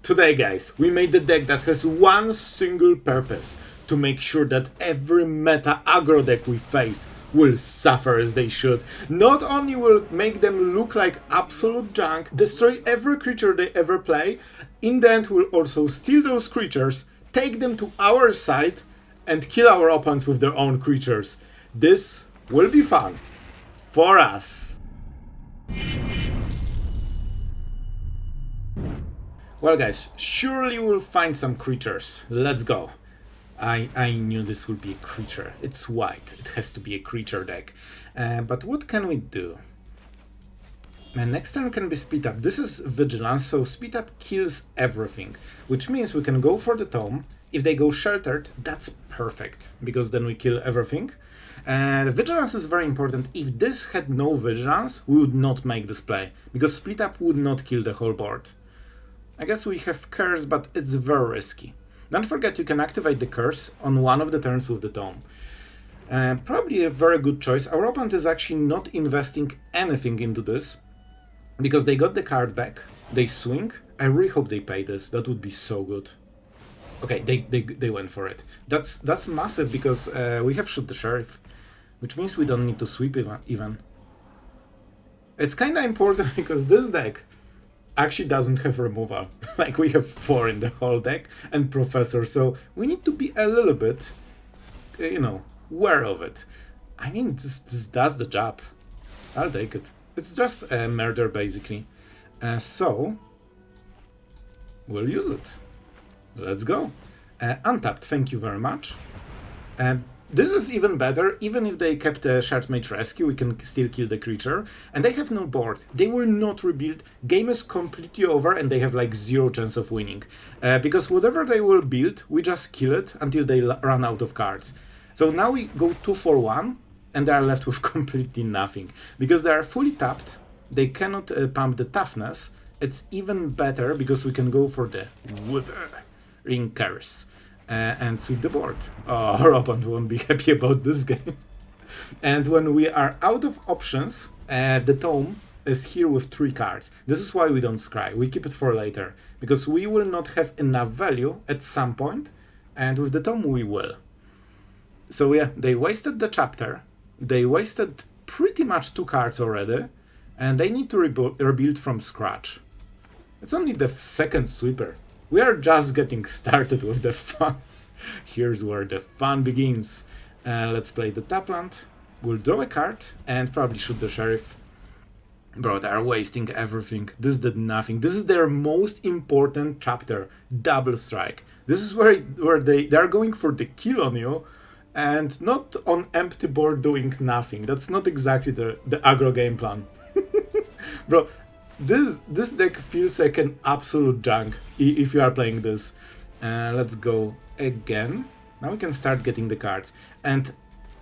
Today, guys, we made the deck that has one single purpose: to make sure that every meta aggro deck we face will suffer as they should. Not only will make them look like absolute junk, destroy every creature they ever play, in the end we'll also steal those creatures, take them to our side, and kill our opponents with their own creatures. This will be fun. For us. Well, guys, surely we'll find some creatures. Let's go. I knew this would be a creature. It's white. It has to be a creature deck. But what can we do? Next turn can be speed up. This is Vigilance, so speed up kills everything, which means we can go for the Tome. If they go Sheltered, that's perfect, because then we kill everything. Vigilance is very important. If this had no Vigilance, we would not make this play, because split up would not kill the whole board. I guess we have Curse, but it's very risky. Don't forget you can activate the Curse on one of the turns with the Tome. Probably a very good choice. Our opponent is actually not investing anything into this, because they got the card back, they swing. I really hope they pay this, that would be so good. Okay, they went for it. That's massive, because we have Shoot the Sheriff, which means we don't need to sweep even. It's kinda important because this deck actually doesn't have removal. Like, we have 4 in the whole deck and Professor, so we need to be a little bit, aware of it. I mean, this does the job. I'll take it. It's just a murder, basically. So, we'll use it. Let's go. Untapped, thank you very much. This is even better. Even if they kept a Shard Mage Rescue, we can still kill the creature. And they have no board. They will not rebuild. Game is completely over and they have like 0 chance of winning. Because whatever they will build, we just kill it until they run out of cards. So now we go 2 for 1 and they are left with completely nothing. Because they are fully tapped, they cannot pump the toughness. It's even better because we can go for the Withering Curse. And sweep the board. Oh, our opponent won't be happy about this game. And when we are out of options, the Tome is here with 3 cards. This is why we don't scry. We keep it for later, because we will not have enough value at some point, and with the Tome we will. So yeah, they wasted the chapter. They wasted pretty much 2 cards already, and they need to rebuild from scratch. It's only the second sweeper. We are just getting started with the fun. Here's where the fun begins. Let's play the Tapland. We'll draw a card and probably shoot the Sheriff. Bro, they are wasting everything. This did nothing. This is their most important chapter. Double strike. This is where they are going for the kill on you and not on empty board doing nothing. That's not exactly the aggro game plan. Bro, This deck feels like an absolute junk if you are playing this. Let's go again. Now we can start getting the cards. And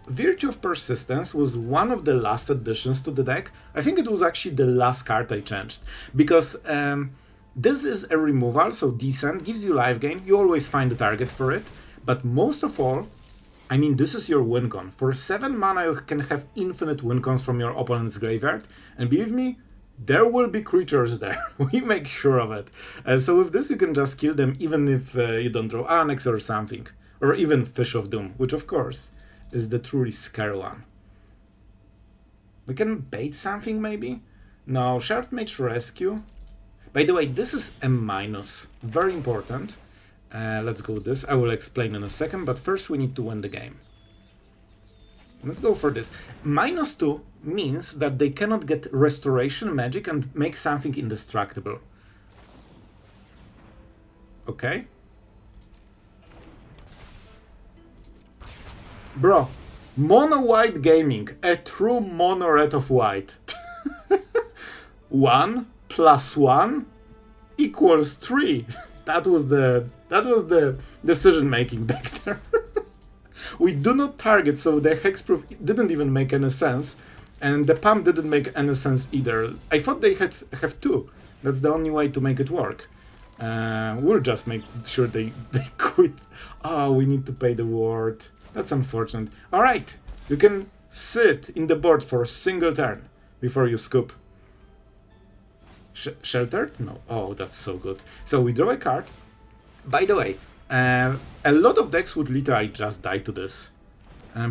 Virtue of Persistence was one of the last additions to the deck. I think it was actually the last card I changed. Because this is a removal, so decent, gives you life gain. You always find a target for it. But most of all, I mean, this is your win con. For 7 mana you can have infinite win cons from your opponent's graveyard. And believe me, there will be creatures there. We make sure of it. So with this you can just kill them even if you don't draw Annex or something. Or even Fish of Doom, which of course is the truly scary one. We can bait something maybe? No, Shard Mage Rescue. By the way, this is a minus. Very important. Let's go with this. I will explain in a second, but first we need to win the game. Let's go for this. -2 means that they cannot get Restoration Magic and make something indestructible. Okay? Bro, mono white gaming, a true mono red of white. 1 + 1 = 3. That was the decision making back there. We do not target, so the hexproof didn't even make any sense, and the pump didn't make any sense either. I thought they have 2. That's the only way to make it work. We'll just make sure they quit. Oh, we need to pay the ward. That's unfortunate. Alright, you can sit in the board for a single turn before you scoop. Sheltered? No. Oh, that's so good. So we draw a card. By the way, a lot of decks would literally just die to this.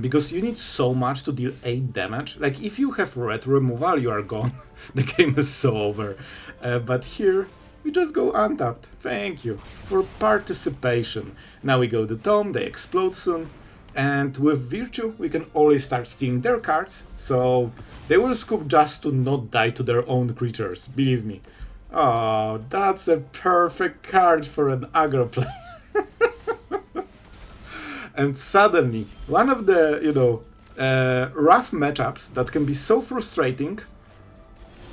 Because you need so much to deal 8 damage. Like, if you have red removal, you are gone. The game is so over. But here, we just go untapped. Thank you for participation. Now we go to Tome, they explode soon. And with Virtue, we can always start stealing their cards. So they will scoop just to not die to their own creatures, believe me. Oh, that's a perfect card for an aggro player. And suddenly, one of the, rough matchups that can be so frustrating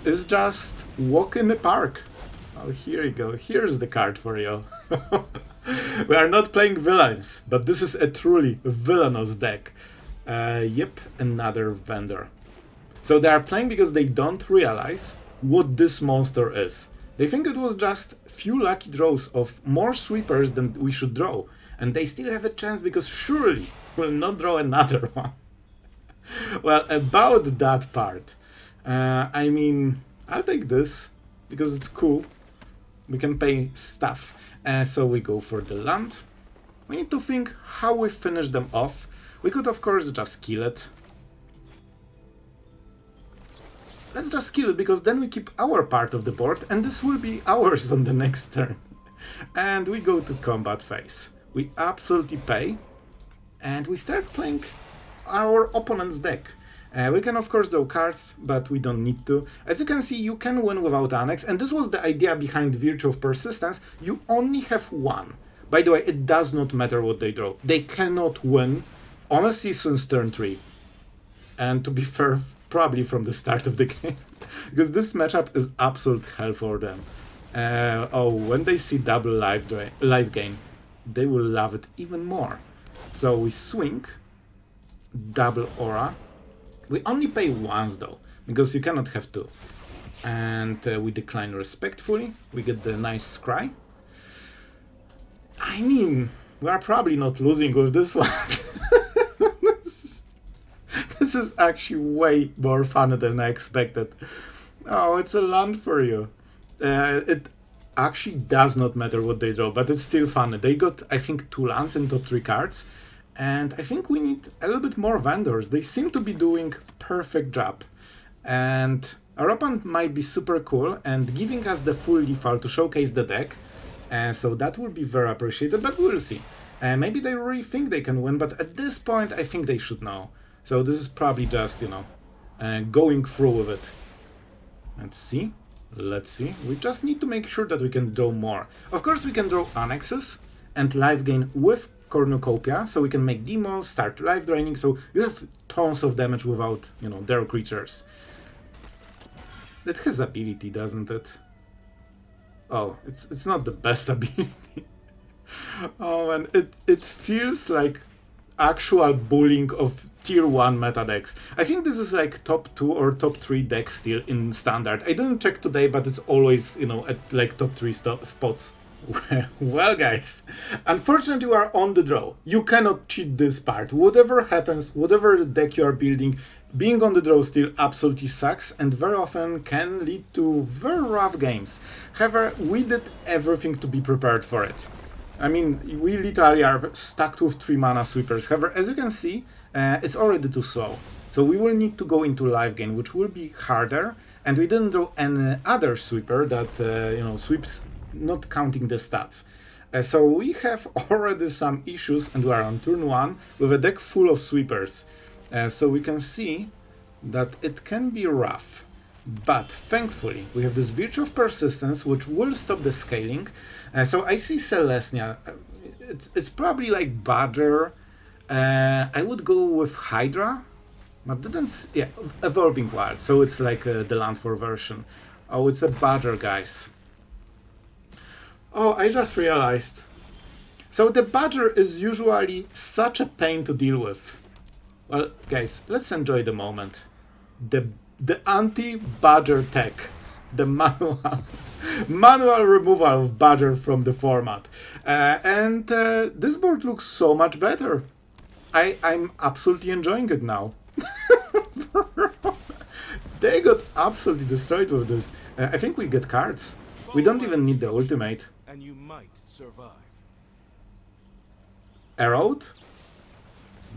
is just walk in the park. Oh, here you go. Here's the card for you. We are not playing villains, but this is a truly villainous deck. Yep, another vendor. So they are playing because they don't realize what this monster is. They think it was just few lucky draws of more sweepers than we should draw. And they still have a chance because surely we'll not draw another one. Well, about that part. I mean, I'll take this because it's cool. We can pay stuff. So we go for the land. We need to think how we finish them off. We could, of course, just kill it. Let's just kill it because then we keep our part of the board and this will be ours on the next turn. And we go to combat phase. We absolutely pay, and we start playing our opponent's deck. We can of course draw cards, but we don't need to. As you can see, you can win without Annex, and this was the idea behind Virtue of Persistence. You only have one. By the way, it does not matter what they draw. They cannot win, honestly, since turn 3. And to be fair, probably from the start of the game, because this matchup is absolute hell for them. When they see double life gain, they will love it even more. So we swing, double aura. We only pay once though, because you cannot have two. And we decline respectfully. We get the nice scry. I mean, we are probably not losing with this one. This is actually way more fun than I expected. Oh, it's a land for you. It actually does not matter what they draw, but it's still fun. They got, I think, 2 lands and top 3 cards, and I think we need a little bit more vendors. They seem to be doing perfect job, and our opponent might be super cool and giving us the full default to showcase the deck, so that will be very appreciated, but we'll see. Maybe they really think they can win, but at this point I think they should know. So this is probably just, going through with it. Let's see. We just need to make sure that we can draw more. Of course, we can draw annexes and life gain with Cornucopia, so we can make demos, start life draining, so you have tons of damage without, their creatures. That has ability, doesn't it? Oh, it's not the best ability. Oh man, it feels like actual bullying of tier 1 meta decks. I think this is like top 2 or top 3 decks still in standard. I didn't check today, but it's always, at like top 3 spots. Well, guys, unfortunately we are on the draw. You cannot cheat this part. Whatever happens, whatever deck you are building, being on the draw still absolutely sucks and very often can lead to very rough games. However, we did everything to be prepared for it. I mean, we literally are stuck with 3 mana sweepers. However, as you can see, it's already too slow. So we will need to go into life gain, which will be harder. And we didn't draw any other sweeper that, sweeps, not counting the stats. So we have already some issues, and we are on turn 1 with a deck full of sweepers. So we can see that it can be rough. But thankfully, we have this Virtue of Persistence, which will stop the scaling. So I see Celestia. It's probably like Badger. I would go with Hydra, but Evolving Wild. So it's like the Landfall version. Oh, it's a Badger, guys. Oh, I just realized. So the Badger is usually such a pain to deal with. Well, guys, let's enjoy the moment. The anti-Badger tech, the manual removal of Badger from the format. And this board looks so much better. I'm absolutely enjoying it now. They got absolutely destroyed with this. I think we get cards. We don't even need the ultimate. And you might survive. Erode?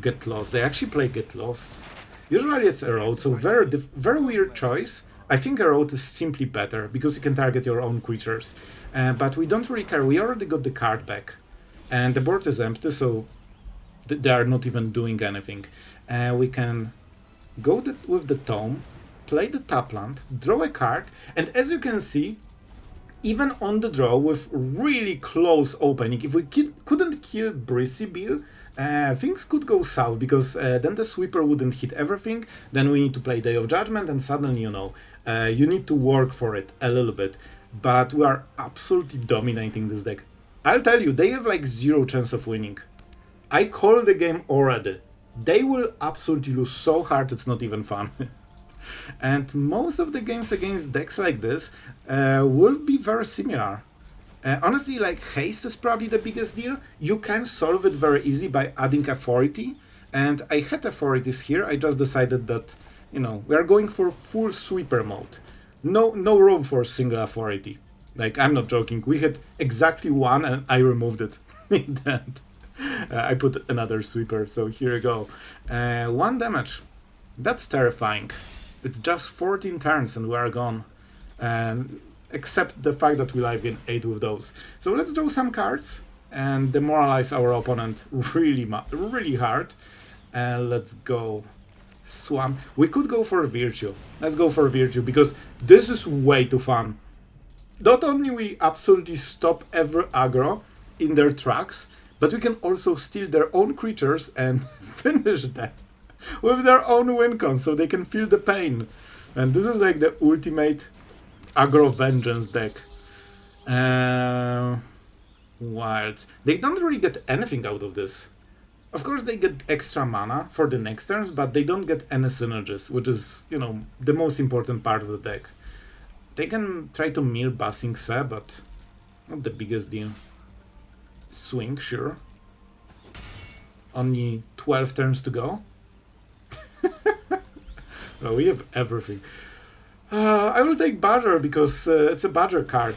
Get lost. They actually play get lost. Usually it's Erode, so very weird choice. I think Erode is simply better because you can target your own creatures. But we don't really care. We already got the card back. And the board is empty, so they are not even doing anything. We can go with the Tome, play the tap land, draw a card, and as you can see, even on the draw with really close opening, if we couldn't kill Brissy Bill, things could go south, because then the sweeper wouldn't hit everything, then we need to play Day of Judgment, and suddenly, you know, you need to work for it a little bit. But we are absolutely dominating this deck. I'll tell you, they have like 0 chance of winning. I call the game already. They will absolutely lose so hard it's not even fun. And most of the games against decks like this will be very similar. Honestly, like, haste is probably the biggest deal. You can solve it very easy by adding authority. And I had authorities here. I just decided that, you know, we are going for full sweeper mode. No room for single authority. Like, I'm not joking. We had exactly one and I removed it in the end. I put another sweeper, so here you go. 1 damage. That's terrifying. It's just 14 turns and we are gone. Except the fact that we live in 8 with those. So let's draw some cards and demoralize our opponent really hard. Let's go Swamp. We could go for Virtue. Let's go for Virtue because this is way too fun. Not only we absolutely stop every aggro in their tracks, but we can also steal their own creatures and finish them with their own win con, so they can feel the pain. And this is like the ultimate aggro vengeance deck. Wilds. They don't really get anything out of this. Of course they get extra mana for the next turns, but they don't get any synergies, which is, you know, the most important part of the deck. They can try to mill Basing Se, but not the biggest deal. Swing, sure. Only 12 turns to go. Well, we have everything. I will take Badger because it's a Badger card.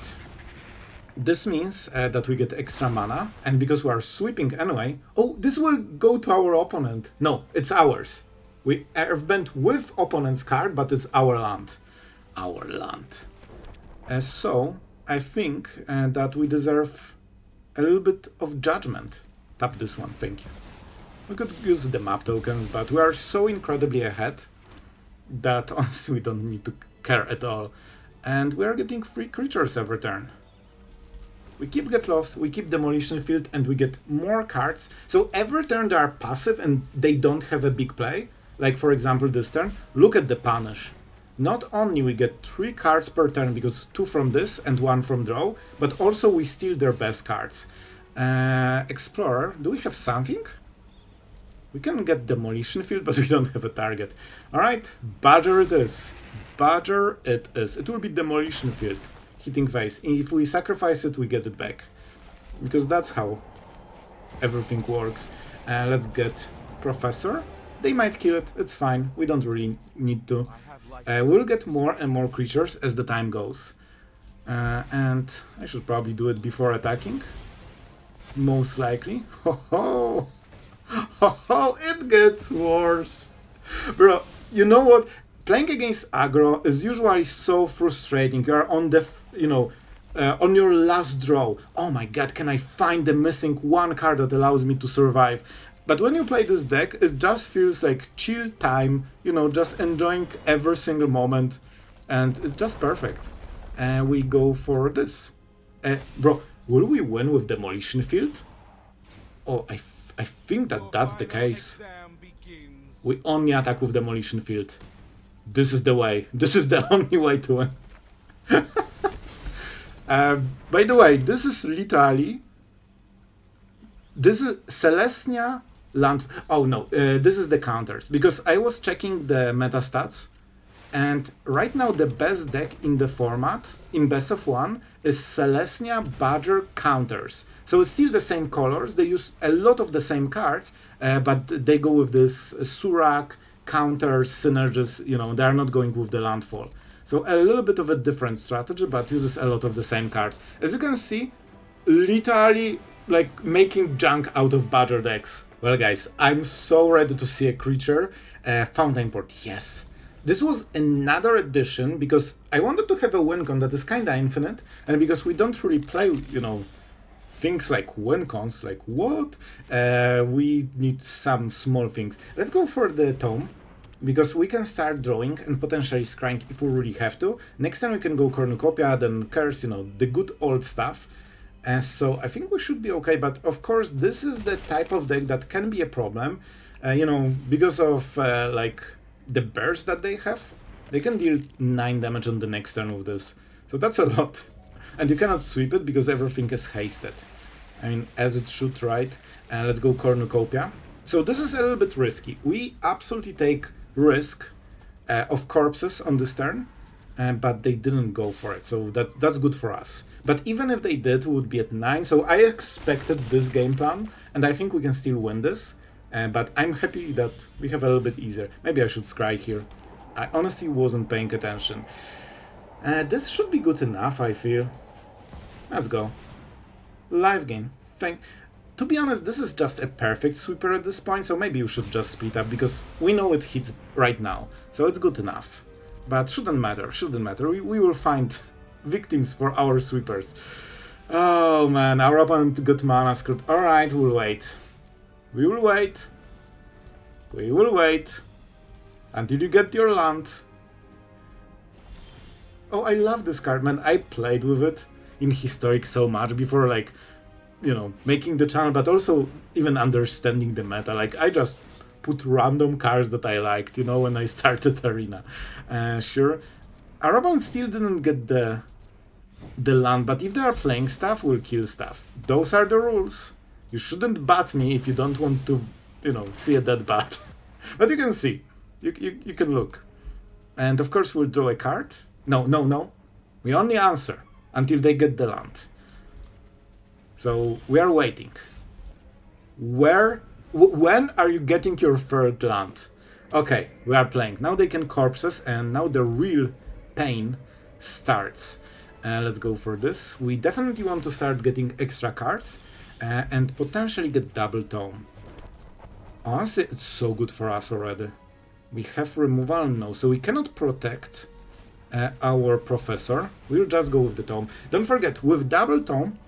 This means that we get extra mana, and because we are sweeping anyway... Oh, this will go to our opponent. No, it's ours. We have bent with opponent's card, but it's our land. Our land. So, I think that we deserve a little bit of judgment. Tap this one, thank you. We could use the map tokens, but we are so incredibly ahead that honestly we don't need to care at all. And we are getting 3 creatures every turn. We keep Get Lost, we keep Demolition Field, and we get more cards. So every turn they are passive and they don't have a big play. Like for example this turn, look at the Punish. Not only we get 3 cards per turn, because 2 from this and 1 from draw, but also we steal their best cards. Explorer, do we have something? We can get Demolition Field, but we don't have a target. Alright, Badger it is. Badger it is. It will be Demolition Field. Hitting face. If we sacrifice it, we get it back. Because that's how everything works. Let's get Professor. They might kill it, it's fine. We don't really need to. We'll get more and more creatures as the time goes. And I should probably do it before attacking. Most likely. Ho ho! Ho ho! It gets worse! Bro, you know what? Playing against aggro is usually so frustrating. You are on the, you know, on your last draw. Oh my god, can I find the missing 1 card that allows me to survive? But when you play this deck, it just feels like chill time, you know, just enjoying every single moment, and it's just perfect. And we go for this. Bro, will we win with Demolition Field? Oh, I think that that's the case. We only attack with Demolition Field. This is the way. This is the only way to win. By the way, this is literally... This is Celestia land... Oh no, this is the counters. Because I was checking the meta stats. And right now the best deck in the format, in best of 1, is Celestia Badger counters. So it's still the same colors. They use a lot of the same cards. But they go with this Surak, counters, synergies, you know, they are not going with the landfall. So a little bit of a different strategy, but uses a lot of the same cards. As you can see, literally like making junk out of badger decks. Well guys, I'm so ready to see a creature. Fountainport, yes. This was another addition because I wanted to have a win con that is kinda infinite, and because we don't really play, you know, things like win cons, like what? We need some small things. Let's go for the tome, because we can start drawing and potentially scrying if we really have to. Next time we can go Cornucopia, then Curse, you know, the good old stuff. And so I think we should be okay, but of course this is the type of deck that can be a problem, you know, because of like the burst that they have. They can deal 9 damage on the next turn with this, so that's a lot. And you cannot sweep it because everything is hasted. I mean, as it should, right? Let's go Cornucopia. So this is a little bit risky. We absolutely take risk of corpses on this turn, but they didn't go for it, so that's good for us. But even if they did, we would be at 9, so I expected this game plan, and I think we can still win this. But I'm happy that we have a little bit easier. Maybe I should scry here. I honestly wasn't paying attention. This should be good enough, I feel. Let's go. Live gain. To be honest, this is just a perfect sweeper at this point, so maybe you should just speed up, because we know it hits right now, so it's good enough. But shouldn't matter, shouldn't matter. We will find victims for our sweepers. Oh man, our opponent got mana screwed. Alright, we'll wait. We will wait. We will wait. Until you get your land. Oh, I love this card, man. I played with it in Historic so much before, like, you know, making the channel, but also even understanding the meta. Like, I just put random cards that I liked, you know, when I started Arena. Sure. Our opponent still didn't get the land, but if they are playing stuff, we'll kill stuff. Those are the rules. You shouldn't bat me if you don't want to, you know, see a dead bat. But you can see. You can look. And of course we'll draw a card. No. We only answer until they get the land. So we are waiting. When are you getting your third land? Okay, we are playing. Now they can corpses, and now the real pain starts. Let's go for this. We definitely want to start getting extra cards and potentially get double tome. Honestly, it's so good for us already. We have removal, no, so we cannot protect our Professor. We'll just go with the tome. Don't forget, with double tome,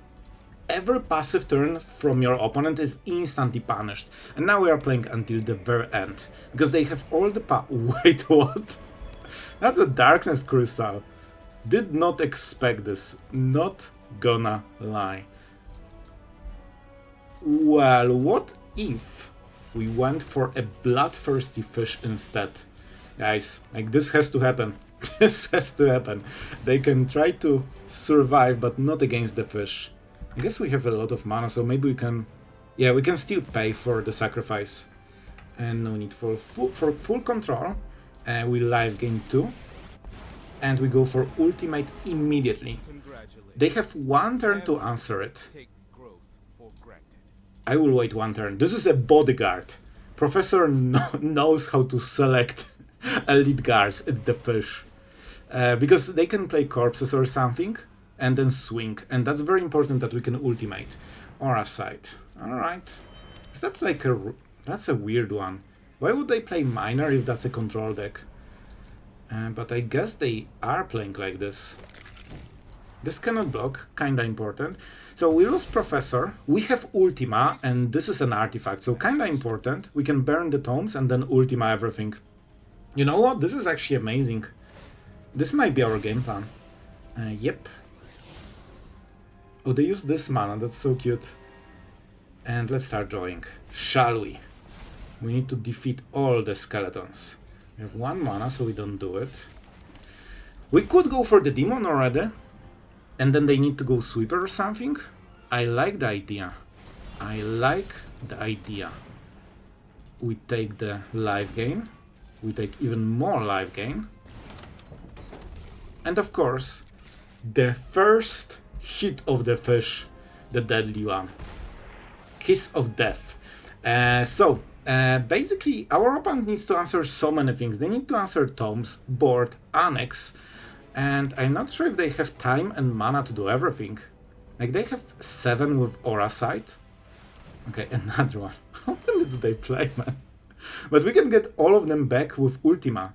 every passive turn from your opponent is instantly punished. And now we are playing until the very end, because they have all the Wait, what? That's a Darkness Crystal. Did not expect this. Not gonna lie. Well, what if we went for a Bloodthirsty Fish instead? Guys, like, this has to happen. This has to happen. They can try to survive, but not against the fish. I guess we have a lot of mana, so maybe we can... Yeah, we can still pay for the sacrifice. And no need for full control. We live gain 2. And we go for ultimate immediately. They have 1 turn to answer it. I will wait 1 turn. This is a bodyguard. Professor knows how to select elite guards. It's the fish. Because they can play corpses or something and then swing. And that's very important that we can ultimate. Aura Sight. Alright. Is that like a... That's a weird one. Why would they play Miner if that's a control deck? But I guess they are playing like this. This cannot block, kinda important. So we lose Professor, we have Ultima, and this is an artifact, so kinda important. We can burn the tomes and then Ultima everything. You know what? This is actually amazing. This might be our game plan. Yep. Oh, they use this mana, that's so cute. And let's start drawing. Shall we? We need to defeat all the skeletons. We have 1 mana, so we don't do it. We could go for the demon already. And then they need to go sweeper or something. I like the idea. I like the idea. We take the life gain. We take even more life gain. And of course, the first hit of the fish, the deadly one. Kiss of Death. Basically, our opponent needs to answer so many things. They need to answer tomes, board, annex, And I'm not sure if they have time and mana to do everything. Like, they have 7 with Aura Sight. Okay, another one. How many did they play, man? But we can get all of them back with Ultima.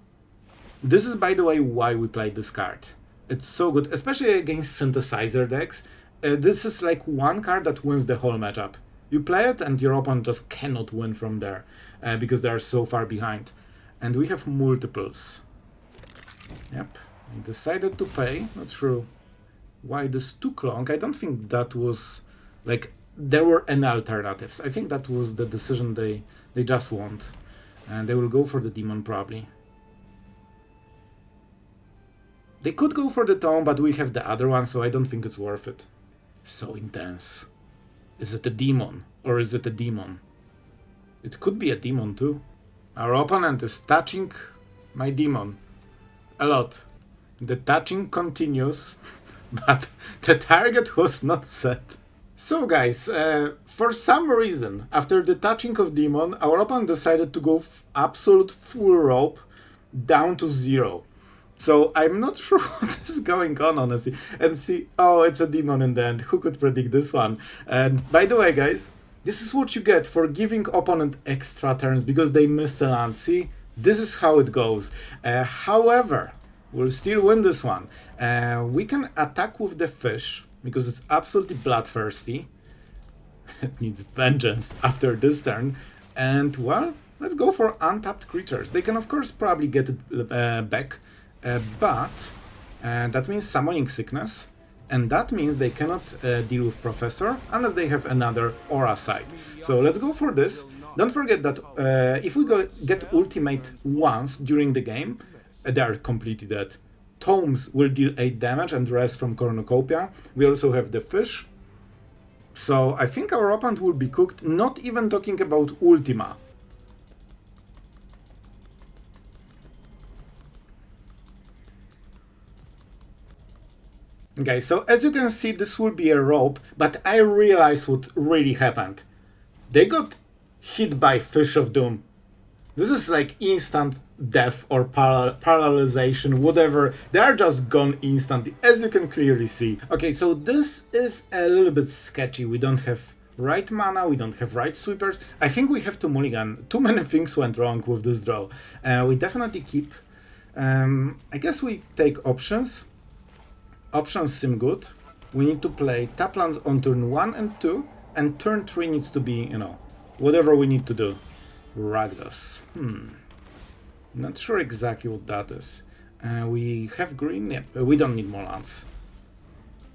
This is, by the way, why we played this card. It's so good, especially against synthesizer decks. This is like one card that wins the whole matchup. You play it and your opponent just cannot win from there because they are so far behind. And we have multiples. Yep, I decided to pay. Not sure why this took long. I don't think that was like there were any alternatives. I think that was the decision they just want. And they will go for the demon probably. They could go for the tome, but we have the other one, so I don't think it's worth it. So intense. Is it a demon? Or is it a demon? It could be a demon too. Our opponent is touching my demon. A lot. The touching continues, but the target was not set. So guys, for some reason, after the touching of demon, our opponent decided to go absolute full rope down to 0. So I'm not sure what is going on, honestly. And see, oh, it's a demon in the end. Who could predict this one? And by the way, guys, this is what you get for giving opponent extra turns because they missed a land. See, this is how it goes. However, we'll still win this one. We can attack with the fish because it's absolutely bloodthirsty. It needs vengeance after this turn. And, well, let's go for untapped creatures. They can, of course, probably get it back. But that means summoning sickness, and that means they cannot deal with Professor unless they have another Aura Sight. So let's go for this. Don't forget that if we get ultimate once during the game, they are completely dead. Tomes will deal 8 damage and rest from Cornucopia. We also have the fish. So I think our opponent will be cooked, not even talking about Ultima. Okay, so as you can see, this will be a rope, but I realized what really happened. They got hit by Fish of Doom. This is like instant death or paralyzation, whatever. They are just gone instantly, as you can clearly see. Okay, so this is a little bit sketchy. We don't have right mana, we don't have right sweepers. I think we have to mulligan. Too many things went wrong with this draw. We definitely keep... I guess we take options. Options seem good. We need to play tap lands on turn 1 and 2, and turn 3 needs to be, you know, whatever we need to do. Rakdos. Not sure exactly what that is. We have green. Yep, we don't need more lands.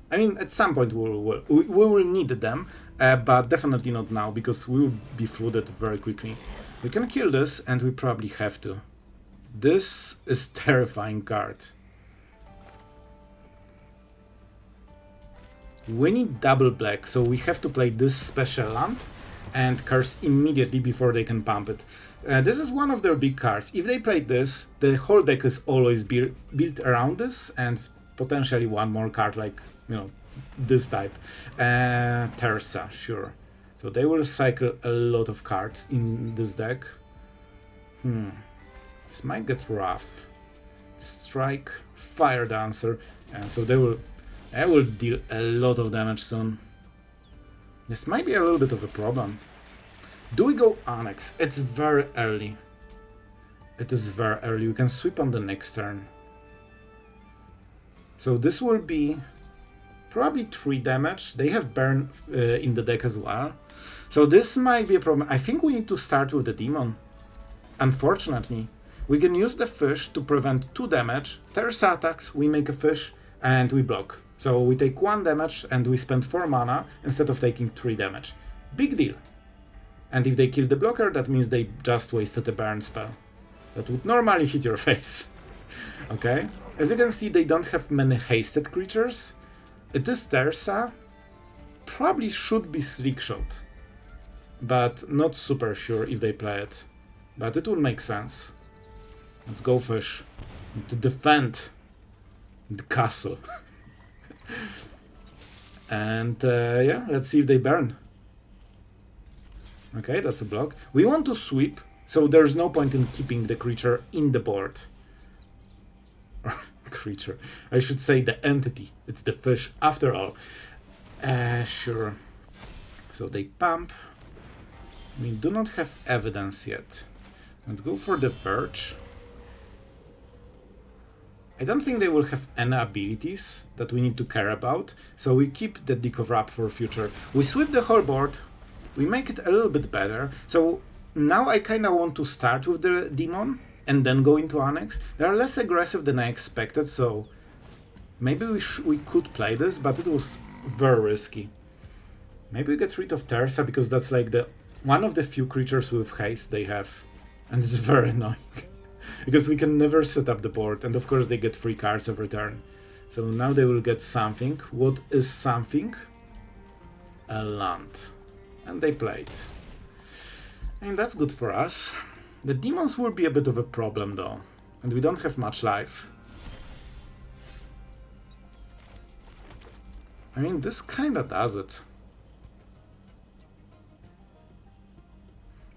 I mean, at some point we will need them, but definitely not now, because we will be flooded very quickly. We can kill this, and we probably have to. This is terrifying card. We need double black, so we have to play this special land and curse immediately before they can pump it. This is one of their big cards. If they play this, the whole deck is always built around this, and potentially one more card like, you know, this type. Terza, sure. So they will cycle a lot of cards in this deck. This might get rough. Strike, Fire Dancer, and so they will... I will deal a lot of damage soon. This might be a little bit of a problem. Do we go Annex? It's very early. It is very early. We can sweep on the next turn. So this will be probably 3 damage. They have burn in the deck as well. So this might be a problem. I think we need to start with the demon. Unfortunately. We can use the fish to prevent 2 damage. Terza attacks, we make a fish, and we block. So we take 1 damage and we spend 4 mana instead of taking 3 damage. Big deal. And if they kill the blocker, that means they just wasted a burn spell. That would normally hit your face. Okay? As you can see, they don't have many hasted creatures. It is Terza. Probably should be Slickshot. But not super sure if they play it. But it would make sense. Let's go fish. To defend the castle. And yeah, let's see if they burn. Okay, that's a block. We want to sweep, so there's no point in keeping the creature in the board. creature. I should say the entity. It's the fish after all. Sure. So they pump. We do not have evidence yet. Let's go for the Verge. I don't think they will have any abilities that we need to care about, so we keep the Deco Wrap for future. We sweep the whole board, we make it a little bit better, so now I kinda want to start with the Demon and then go into Annex. They are less aggressive than I expected, so maybe we could play this, but it was very risky. Maybe we get rid of Terza, because that's like one of the few creatures with haste they have, and it's very annoying. Because we can never set up the board, and of course they get free cards every turn. So now they will get something. What is something? A land. And they played. And that's good for us. The demons will be a bit of a problem though, and we don't have much life. I mean, this kinda does it.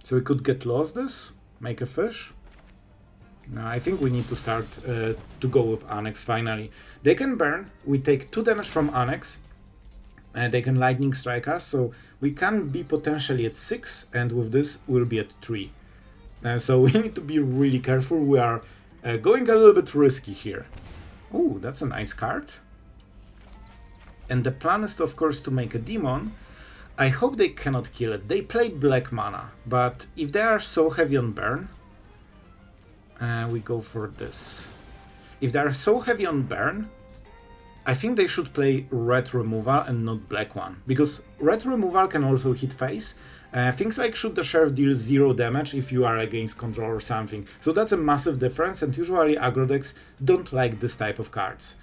So we could get lost this, make a fish. No, I think we need to start to go with Annex finally. They can burn, we take 2 damage from Annex, and they can lightning strike us, so we can be potentially at 6, and with this we'll be at 3. So we need to be really careful, we are going a little bit risky here. Oh, that's a nice card. And the plan is, of course, to make a demon. I hope they cannot kill it. They play black mana, but if they are so heavy on burn, we go for this. If they are so heavy on burn, I think they should play red removal and not black one, because red removal can also hit face. Things like Shoot the Sheriff deals 0 damage if you are against control or something, so that's a massive difference, and usually aggro decks don't like this type of cards,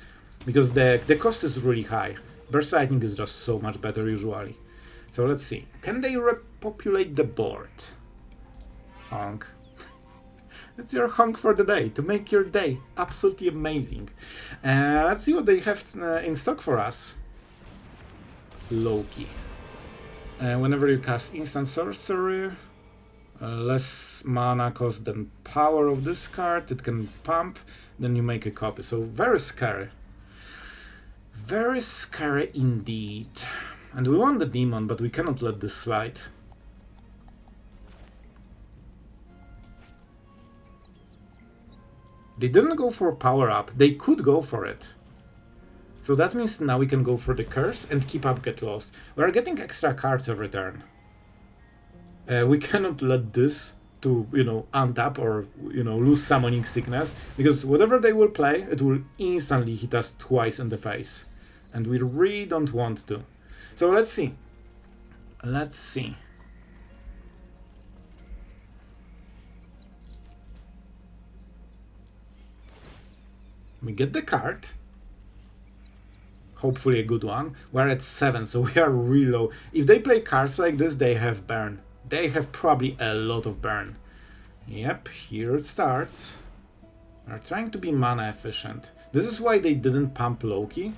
because the cost is really high. Burst Lightning is just so much better usually. So let's see, can they repopulate the board? Honk. It's your honk for the day, to make your day absolutely amazing. Let's see what they have in stock for us. Loki. Whenever you cast instant sorcery, less mana cost than power of this card, it can pump, then you make a copy. So very scary. Very scary indeed. And we want the demon, but we cannot let this slide. They didn't go for power up, they could go for it. So that means now we can go for the curse and keep up Get Lost. We are getting extra cards every turn. We cannot let this to, untap or, lose Summoning Sickness, because whatever they will play, it will instantly hit us twice in the face. And we really don't want to. So let's see. Let's see. We get the card. Hopefully a good one. We're at 7, so we are really low. If they play cards like this, they have burn. They have probably a lot of burn. Yep, here it starts. They're trying to be mana efficient. This is why they didn't pump Loki.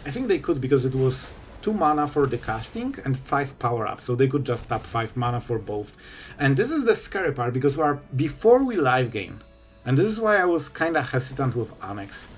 I think they could, because it was 2 mana for the casting and 5 power up, so they could just tap 5 mana for both. And this is the scary part, because we are before we live game. And this is why I was kinda hesitant with Annex.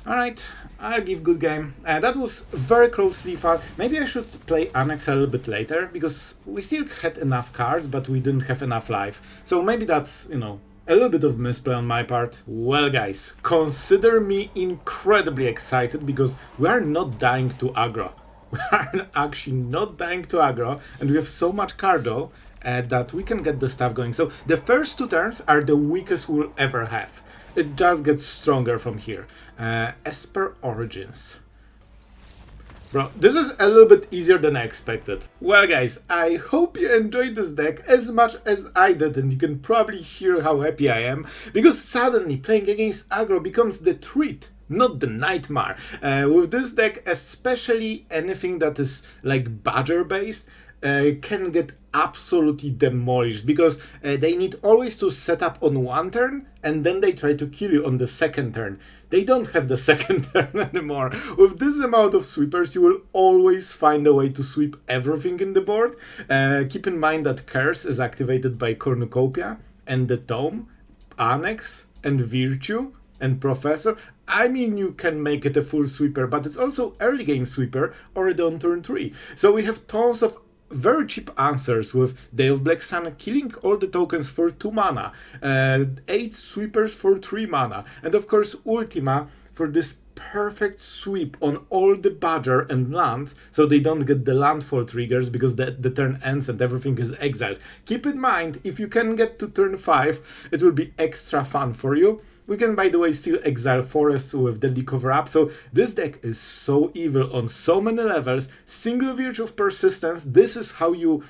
Alright, I'll give good game. That was very closely fought. Maybe I should play Annex a little bit later, because we still had enough cards, but we didn't have enough life. So maybe that's, a little bit of misplay on my part. Well guys, consider me incredibly excited, because we are not dying to aggro. We are actually not dying to aggro, and we have so much cardo that we can get the stuff going. So the first 2 turns are the weakest we'll ever have. It just gets stronger from here. Esper Origins. Bro, this is a little bit easier than I expected. Well guys, I hope you enjoyed this deck as much as I did, and you can probably hear how happy I am, because suddenly playing against aggro becomes the treat, not the nightmare. With this deck, especially anything that is like Badger based, can get absolutely demolished, because they need always to set up on 1 turn and then they try to kill you on the 2nd turn. They don't have the 2nd turn anymore. With this amount of sweepers, you will always find a way to sweep everything in the board. Keep in mind that Curse is activated by Cornucopia, and the Tome, Annex, and Virtue and Professor, I mean, you can make it a full sweeper, but it's also early game sweeper already on turn 3. So we have tons of very cheap answers with Day of Black Sun killing all the tokens for 2 mana, 8 sweepers for 3 mana, and of course Ultima for this perfect sweep on all the Badger and lands, so they don't get the landfall triggers because the turn ends and everything is exiled. Keep in mind, if you can get to turn 5, it will be extra fun for you. We can, by the way, still exile forests with Deadly Cover-Up, so this deck is so evil on so many levels. Single Virtue of Persistence, this is how you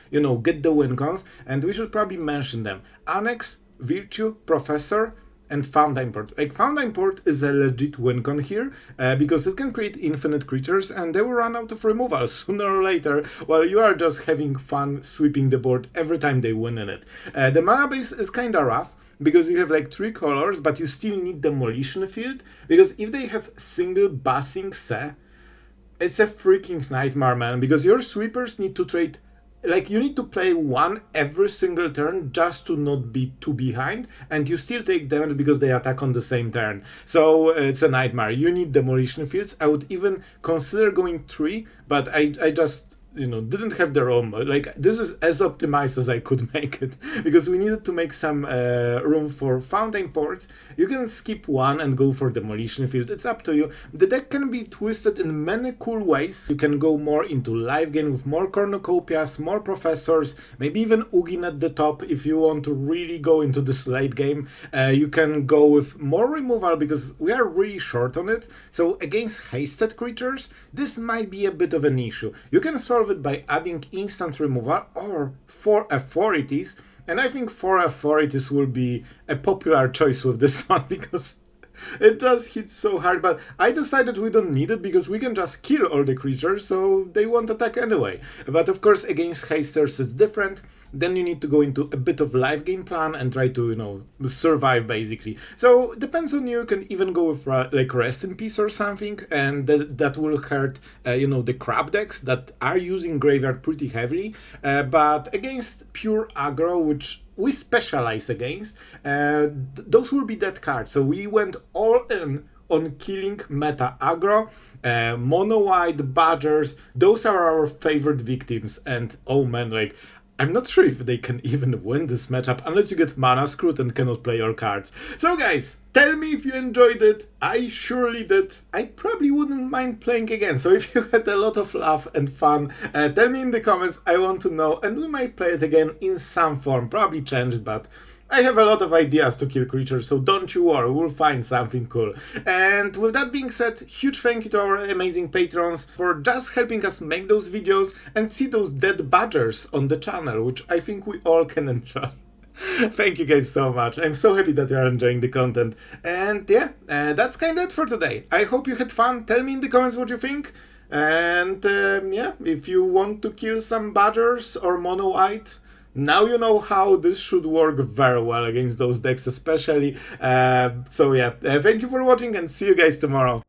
get the win cons, and we should probably mention them. Annex, Virtue, Professor, and Fountainport. Like, Fountainport is a legit win con here, because it can create infinite creatures and they will run out of removal sooner or later, while you are just having fun sweeping the board every time they win in it. The mana base is kinda rough, because you have like 3 colors, but you still need Demolition Field, because if they have single Basing Se, it's a freaking nightmare, man, because your sweepers need to trade, like, you need to play 1 every single turn just to not be too behind, and you still take damage because they attack on the same turn. So it's a nightmare. You need Demolition Fields. I would even consider going 3, but I just didn't have the room. Like, this is as optimized as I could make it, because we needed to make some room for Fountain Ports. You can skip 1 and go for Demolition Field, it's up to you. The deck can be twisted in many cool ways. You can go more into live game with more Cornucopias, more Professors, maybe even Ugin at the top if you want to really go into this late game. You can go with more removal because we are really short on it, so against hasted creatures, this might be a bit of an issue. You can solve it by adding instant removal or 4 authorities, and I think 4 authorities will be a popular choice with this one because it does hit so hard, but I decided we don't need it because we can just kill all the creatures, so they won't attack anyway. But of course against hasters it's different. Then you need to go into a bit of live game plan and try to, survive basically. So depends on you. You can even go with like Rest in Peace or something, and that will hurt, the crab decks that are using graveyard pretty heavily. But against pure aggro, which we specialize against, those will be dead cards. So we went all in on killing meta aggro, mono white, badgers. Those are our favorite victims, and oh man, like, I'm not sure if they can even win this matchup unless you get mana screwed and cannot play your cards. So guys, tell me if you enjoyed it. I surely did. I probably wouldn't mind playing again. So if you had a lot of laugh and fun, tell me in the comments. I want to know, and we might play it again in some form. Probably changed, but I have a lot of ideas to kill creatures, so don't you worry, we'll find something cool. And with that being said, huge thank you to our amazing patrons for just helping us make those videos and see those dead badgers on the channel, which I think we all can enjoy. Thank you guys so much. I'm so happy that you are enjoying the content. And yeah, that's kind of it for today. I hope you had fun. Tell me in the comments what you think. And yeah, if you want to kill some badgers or mono white, now you know how this should work very well against those decks especially. So yeah, thank you for watching and see you guys tomorrow.